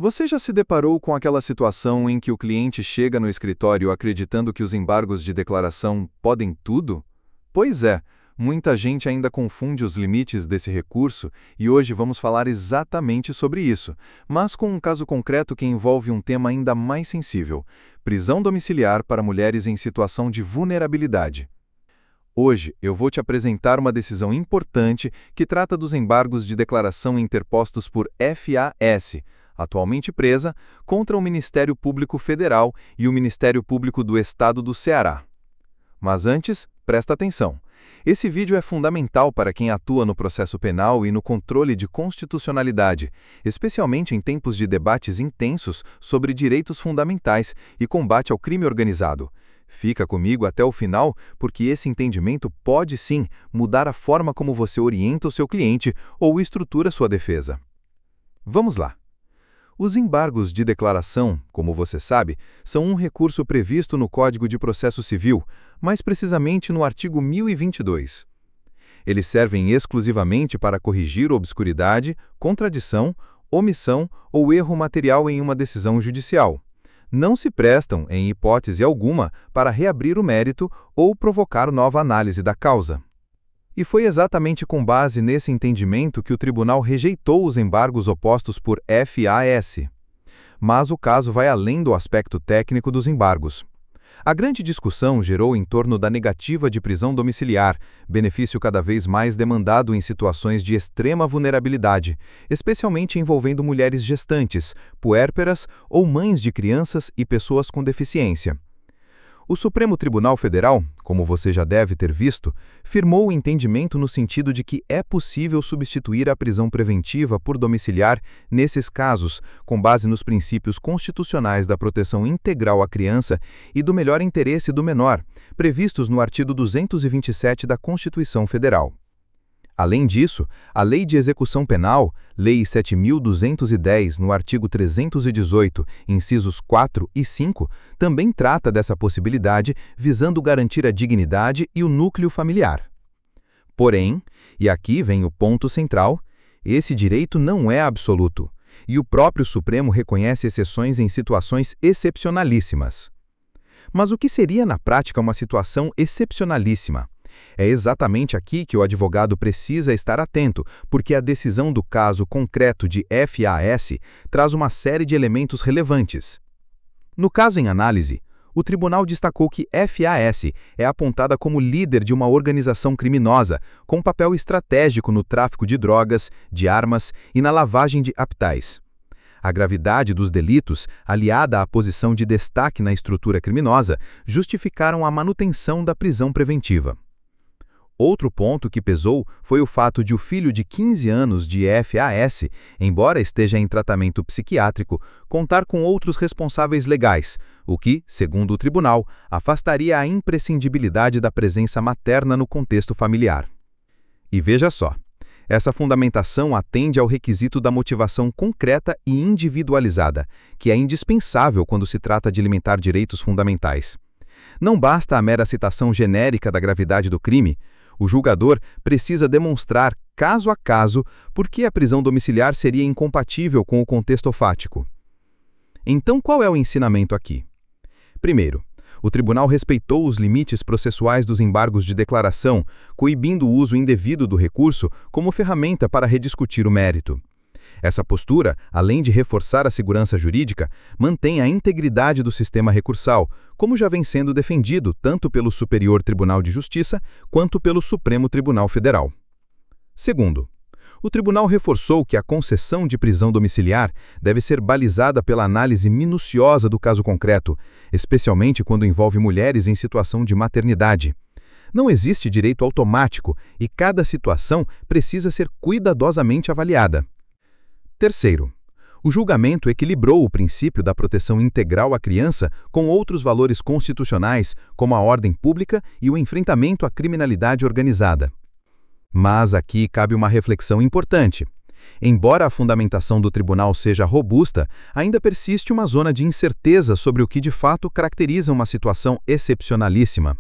Você já se deparou com aquela situação em que o cliente chega no escritório acreditando que os embargos de declaração podem tudo? Pois é, muita gente ainda confunde os limites desse recurso e hoje vamos falar exatamente sobre isso, mas com um caso concreto que envolve um tema ainda mais sensível: prisão domiciliar para mulheres em situação de vulnerabilidade. Hoje eu vou te apresentar uma decisão importante que trata dos embargos de declaração interpostos por FAS, atualmente presa, contra o Ministério Público Federal e o Ministério Público do Estado do Ceará. Mas antes, presta atenção. Esse vídeo é fundamental para quem atua no processo penal e no controle de constitucionalidade, especialmente em tempos de debates intensos sobre direitos fundamentais e combate ao crime organizado. Fica comigo até o final, porque esse entendimento pode sim mudar a forma como você orienta o seu cliente ou estrutura sua defesa. Vamos lá. Os embargos de declaração, como você sabe, são um recurso previsto no Código de Processo Civil, mais precisamente no artigo 1022. Eles servem exclusivamente para corrigir obscuridade, contradição, omissão ou erro material em uma decisão judicial. Não se prestam, em hipótese alguma, para reabrir o mérito ou provocar nova análise da causa. E foi exatamente com base nesse entendimento que o tribunal rejeitou os embargos opostos por FAS. Mas o caso vai além do aspecto técnico dos embargos. A grande discussão gerou em torno da negativa de prisão domiciliar, benefício cada vez mais demandado em situações de extrema vulnerabilidade, especialmente envolvendo mulheres gestantes, puérperas ou mães de crianças e pessoas com deficiência. O Supremo Tribunal Federal, como você já deve ter visto, firmou o entendimento no sentido de que é possível substituir a prisão preventiva por domiciliar nesses casos, com base nos princípios constitucionais da proteção integral à criança e do melhor interesse do menor, previstos no artigo 227 da Constituição Federal. Além disso, a Lei de Execução Penal, Lei 7.210, no artigo 318, incisos 4 e 5, também trata dessa possibilidade, visando garantir a dignidade e o núcleo familiar. Porém, e aqui vem o ponto central, esse direito não é absoluto, e o próprio Supremo reconhece exceções em situações excepcionalíssimas. Mas o que seria na prática uma situação excepcionalíssima? É exatamente aqui que o advogado precisa estar atento, porque a decisão do caso concreto de FAS traz uma série de elementos relevantes. No caso em análise, o tribunal destacou que FAS é apontada como líder de uma organização criminosa, com papel estratégico no tráfico de drogas, de armas e na lavagem de capitais. A gravidade dos delitos, aliada à posição de destaque na estrutura criminosa, justificaram a manutenção da prisão preventiva. Outro ponto que pesou foi o fato de o filho de 15 anos de FAS, embora esteja em tratamento psiquiátrico, contar com outros responsáveis legais, o que, segundo o tribunal, afastaria a imprescindibilidade da presença materna no contexto familiar. E veja só, essa fundamentação atende ao requisito da motivação concreta e individualizada, que é indispensável quando se trata de limitar direitos fundamentais. Não basta a mera citação genérica da gravidade do crime. O julgador precisa demonstrar, caso a caso, por que a prisão domiciliar seria incompatível com o contexto fático. Então, qual é o ensinamento aqui? Primeiro, o tribunal respeitou os limites processuais dos embargos de declaração, coibindo o uso indevido do recurso como ferramenta para rediscutir o mérito. Essa postura, além de reforçar a segurança jurídica, mantém a integridade do sistema recursal, como já vem sendo defendido tanto pelo Superior Tribunal de Justiça quanto pelo Supremo Tribunal Federal. Segundo, o tribunal reforçou que a concessão de prisão domiciliar deve ser balizada pela análise minuciosa do caso concreto, especialmente quando envolve mulheres em situação de maternidade. Não existe direito automático e cada situação precisa ser cuidadosamente avaliada. Terceiro, o julgamento equilibrou o princípio da proteção integral à criança com outros valores constitucionais, como a ordem pública e o enfrentamento à criminalidade organizada. Mas aqui cabe uma reflexão importante. Embora a fundamentação do tribunal seja robusta, ainda persiste uma zona de incerteza sobre o que de fato caracteriza uma situação excepcionalíssima.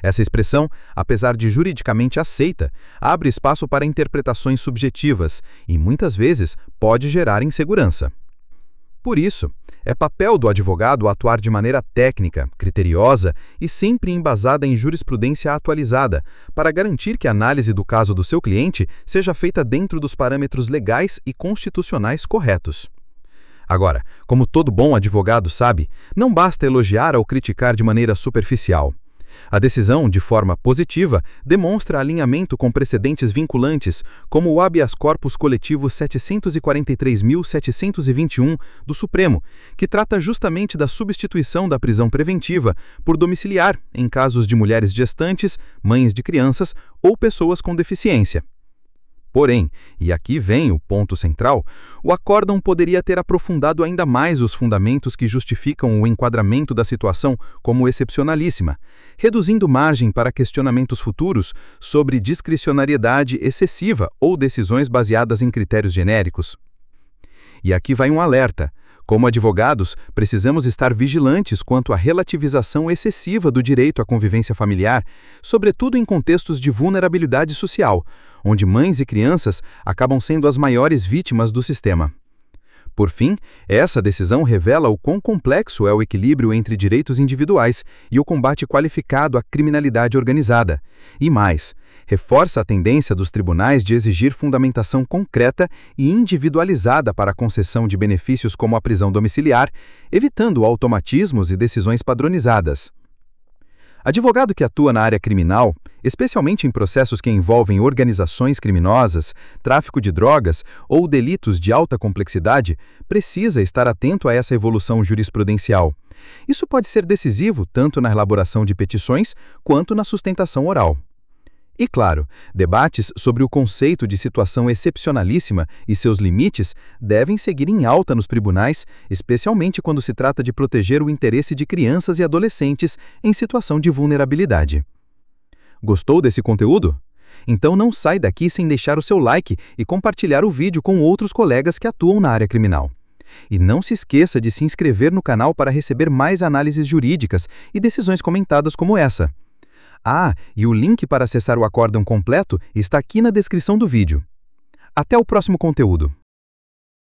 Essa expressão, apesar de juridicamente aceita, abre espaço para interpretações subjetivas e, muitas vezes, pode gerar insegurança. Por isso, é papel do advogado atuar de maneira técnica, criteriosa e sempre embasada em jurisprudência atualizada, para garantir que a análise do caso do seu cliente seja feita dentro dos parâmetros legais e constitucionais corretos. Agora, como todo bom advogado sabe, não basta elogiar ou criticar de maneira superficial. A decisão, de forma positiva, demonstra alinhamento com precedentes vinculantes, como o habeas corpus coletivo 743.721 do Supremo, que trata justamente da substituição da prisão preventiva por domiciliar em casos de mulheres gestantes, mães de crianças ou pessoas com deficiência. Porém, e aqui vem o ponto central, o acórdão poderia ter aprofundado ainda mais os fundamentos que justificam o enquadramento da situação como excepcionalíssima, reduzindo margem para questionamentos futuros sobre discricionariedade excessiva ou decisões baseadas em critérios genéricos. E aqui vai um alerta. Como advogados, precisamos estar vigilantes quanto à relativização excessiva do direito à convivência familiar, sobretudo em contextos de vulnerabilidade social, onde mães e crianças acabam sendo as maiores vítimas do sistema. Por fim, essa decisão revela o quão complexo é o equilíbrio entre direitos individuais e o combate qualificado à criminalidade organizada. E mais, reforça a tendência dos tribunais de exigir fundamentação concreta e individualizada para a concessão de benefícios como a prisão domiciliar, evitando automatismos e decisões padronizadas. Advogado que atua na área criminal, especialmente em processos que envolvem organizações criminosas, tráfico de drogas ou delitos de alta complexidade, precisa estar atento a essa evolução jurisprudencial. Isso pode ser decisivo tanto na elaboração de petições quanto na sustentação oral. E, claro, debates sobre o conceito de situação excepcionalíssima e seus limites devem seguir em alta nos tribunais, especialmente quando se trata de proteger o interesse de crianças e adolescentes em situação de vulnerabilidade. Gostou desse conteúdo? Então não sai daqui sem deixar o seu like e compartilhar o vídeo com outros colegas que atuam na área criminal. E não se esqueça de se inscrever no canal para receber mais análises jurídicas e decisões comentadas como essa. Ah, e o link para acessar o acórdão completo está aqui na descrição do vídeo. Até o próximo conteúdo.